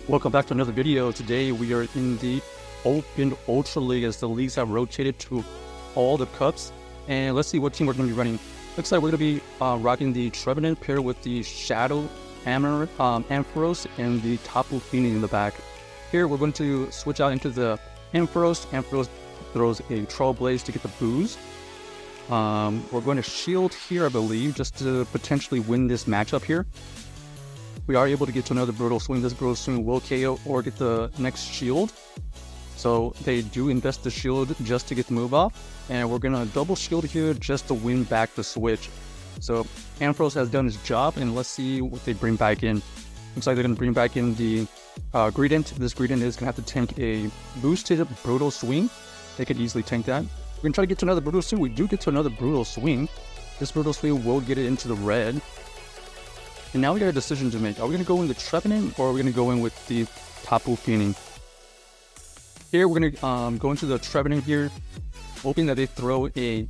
Welcome back to another video. Today we are in the Open Ultra League as the leagues have rotated to all the cups. And let's see what team we're going to be running. Looks like we're going to be rocking the Trevenant paired with the Shadow Ampharos and the Tapu Fini in the back. Here we're going to switch out into the Ampharos. Ampharos throws a Trailblaze to get the boost. We're going to shield here, I believe, just to potentially win this matchup here. We are able to get to another Brutal Swing. This Brutal Swing will KO or get the next shield. So they do invest the shield just to get the move off. And we're going to double shield here just to win back the switch. So Ampharos has done his job, and let's see what they bring back in. Looks like they're going to bring back in the Greedent. This Greedent is going to have to tank a boosted Brutal Swing. They could easily tank that. We're going to try to get to another Brutal Swing. We do get to another Brutal Swing. This Brutal Swing will get it into the red. And now we got a decision to make. Are we going to go in the Trevenant or are we going to go in with the Tapu Fini? Here we're going to go into the Trevenant here, hoping that they throw a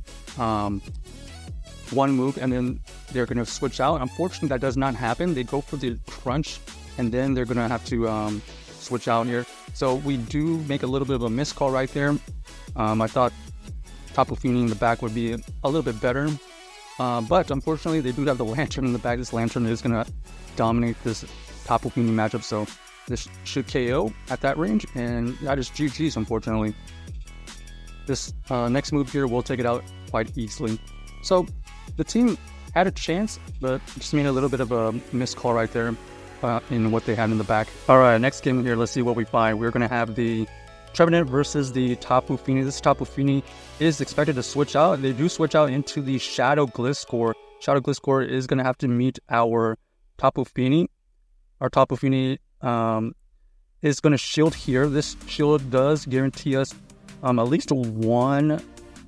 one move and then they're going to switch out. Unfortunately, that does not happen. They go for the Crunch and then they're going to have to switch out here. So we do make a little bit of a miscall right there. I thought Tapu Fini in the back would be a little bit better. But unfortunately, they do have the Lantern in the back. This Lantern is going to dominate this Tapu Fini matchup, so this should KO at that range, and that is GG's, unfortunately. This next move here will take it out quite easily. So the team had a chance, but just made a little bit of a missed call right there in what they had in the back. All right, next game here, let's see what we find. We're going to have the Trevenant versus the Tapu Fini. This Tapu Fini is expected to switch out. They do switch out into the Shadow Gliscor. Shadow Gliscor is going to have to meet our Tapu Fini. Our Tapu Fini is going to shield here. This shield does guarantee us at least one,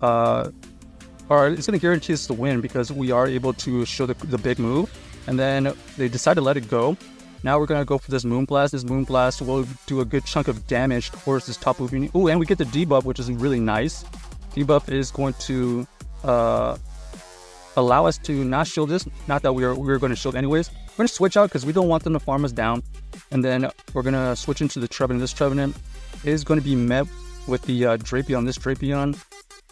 or it's going to guarantee us the win because we are able to show the big move. And then they decide to let it go. Now we're going to go for this Moonblast. This Moonblast will do a good chunk of damage towards this Tapu Fini. Ooh, and we get the debuff, which is really nice. Debuff is going to allow us to not shield this. Not that we were going to shield anyways. We're going to switch out because we don't want them to farm us down. And then we're going to switch into the Trevenant. This Trevenant is going to be met with the Drapion. This Drapion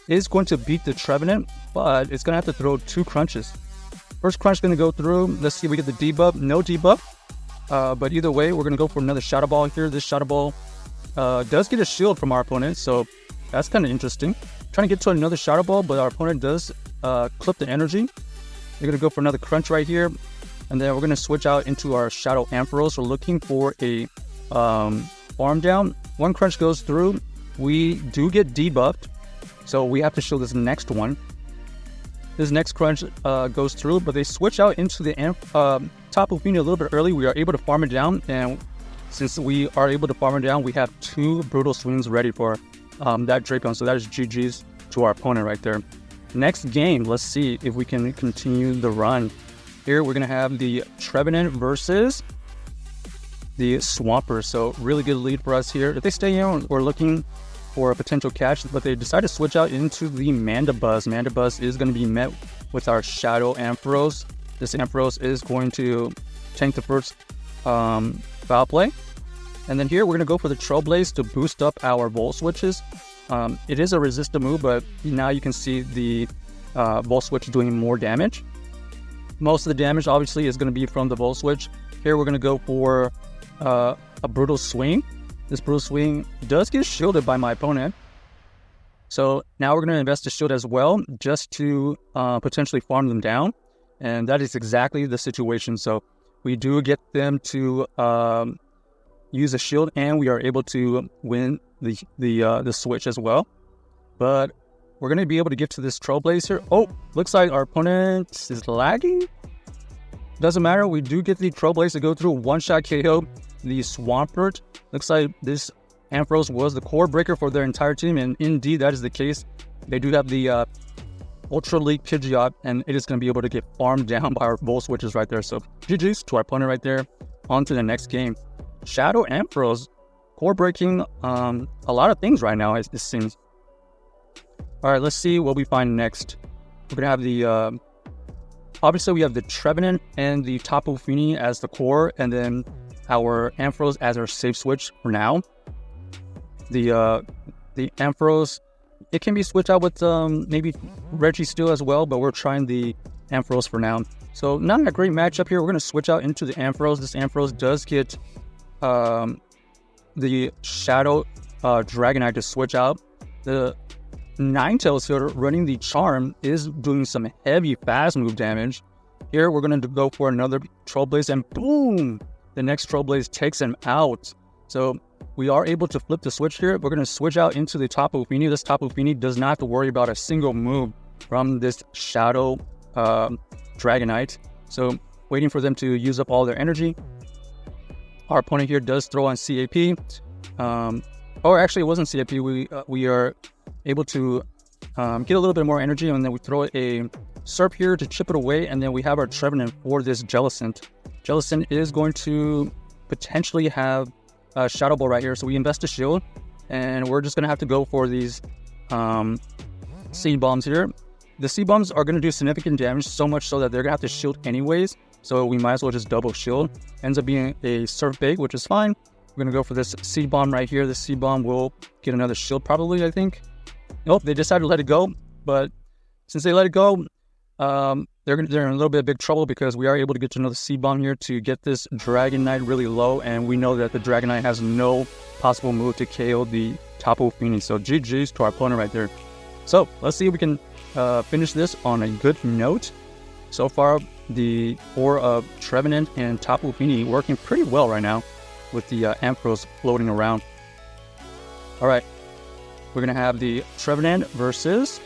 is going to beat the Trevenant, but it's going to have to throw two crunches. First crunch is going to go through. Let's see if we get the debuff. No debuff. But either way, we're going to go for another Shadow Ball here. This Shadow Ball does get a shield from our opponent, so that's kind of interesting. Trying to get to another Shadow Ball, but our opponent does clip the energy. We're going to go for another Crunch right here, and then we're going to switch out into our Shadow Ampharos. We're looking for a farm down. One Crunch goes through. We do get debuffed, so we have to show this next one. This next Crunch goes through, but they switch out into the Tapu Fini a little bit early. We are able to farm it down, and since we are able to farm it down, we have two Brutal Swings ready for that Drapion. So that is GG's to our opponent right there. Next game, let's see if we can continue the run. Here we're going to have the Trevenant versus the Swampert. So really good lead for us here. If they stay in, we're looking for a potential catch, but they decide to switch out into the Mandibuzz. Mandibuzz is going to be met with our Shadow Ampharos. This Ampharos is going to tank the first foul play. And then here we're going to go for the Trailblaze to boost up our Volt Switches. It is a resistant move, but now you can see the Volt Switch doing more damage. Most of the damage obviously is going to be from the Volt Switch. Here we're going to go for a Brutal Swing. This Brutal Swing does get shielded by my opponent. So now we're going to invest the shield as well, just to potentially farm them down. And that is exactly the situation. So we do get them to use a shield, and we are able to win the switch as well. But we're going to be able to get to this Trailblaze here. Oh, looks like our opponent is lagging. Doesn't matter. We do get the Trailblaze to go through. One-shot KO the Swampert. Looks like this Ampharos was the core breaker for their entire team, and indeed that is the case. They do have the Ultra League Pidgeot, and it is going to be able to get farmed down by our Volt Switches right there. So GG's to our opponent right there. On to the next game. Shadow Ampharos core breaking a lot of things right now, it seems. All right, let's see what we find next. We're going to have the obviously we have the Trevenant and the Tapu Fini as the core, and then our Ampharos as our safe switch for now. The Ampharos, it can be switched out with maybe Registeel as well, but we're trying the Ampharos for now. So not a great matchup here. We're going to switch out into the Ampharos. This Ampharos does get the Shadow Dragonite to switch out. The Ninetales here running the Charm is doing some heavy fast move damage. Here we're going to go for another Troll Blaze, and boom! The next Troll Blaze takes him out. So we are able to flip the switch here. We're going to switch out into the Tapu Fini. This Tapu Fini does not have to worry about a single move from this Shadow Dragonite. So waiting for them to use up all their energy. Our opponent here does throw on CAP. Or actually it wasn't CAP. We are able to get a little bit more energy, and then we throw a Surf here to chip it away, and then we have our Trevenant for this Jellicent. Jellicent is going to potentially have a Shadow Ball right here, so we invest a shield, and we're just going to have to go for these Seed Bombs here. The Seed Bombs are going to do significant damage, so much so that they're going to have to shield anyways, so we might as well just double shield. Ends up being a Surf Bait, which is fine. We're going to go for this Seed Bomb right here. The Seed Bomb will get another shield probably, I think. Nope, they decided to let it go, but since they let it go, they're in a little bit of big trouble, because we are able to get to another Seed Bomb here to get this Dragonite really low, and we know that the Dragonite has no possible move to KO the Tapu Fini. So GG's to our opponent right there. So let's see if we can finish this on a good note. So far, the core of Trevenant and Tapu Fini working pretty well right now with the Ampharos floating around. All right, we're going to have the Trevenant versus...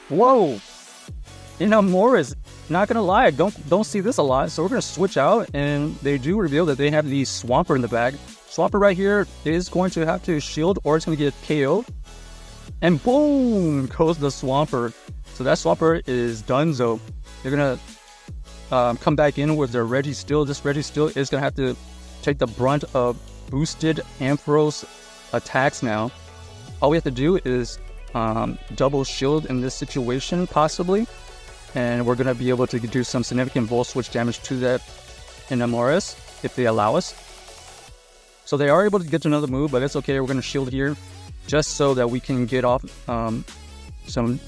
Whoa! Morris, not gonna lie, I don't see this a lot, so we're gonna switch out, and they do reveal that they have the Swampert in the bag. Swampert right here is going to have to shield, or it's gonna get KO'd. And boom, goes the Swampert. So that Swampert is donezo. They're gonna come back in with their Registeel. This Registeel is gonna have to take the brunt of boosted Ampharos attacks now. All we have to do is double shield in this situation, possibly. And we're going to be able to do some significant Volt Switch damage to that Ampharos if they allow us. So they are able to get to another move, but it's okay. We're going to shield here just so that we can get off some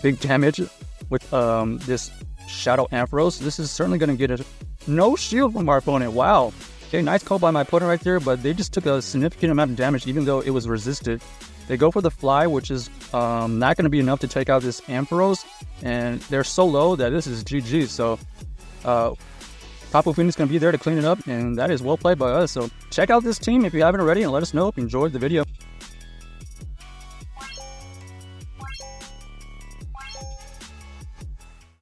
big damage with this Shadow Ampharos. This is certainly going to get no shield from our opponent. Wow. Okay, nice call by my opponent right there, but they just took a significant amount of damage even though it was resisted. They go for the Fly, which is not going to be enough to take out this Ampharos, and they're so low that this is GG. So Tapu Fini is going to be there to clean it up, and that is well played by us. So check out this team if you haven't already, and let us know if you enjoyed the video.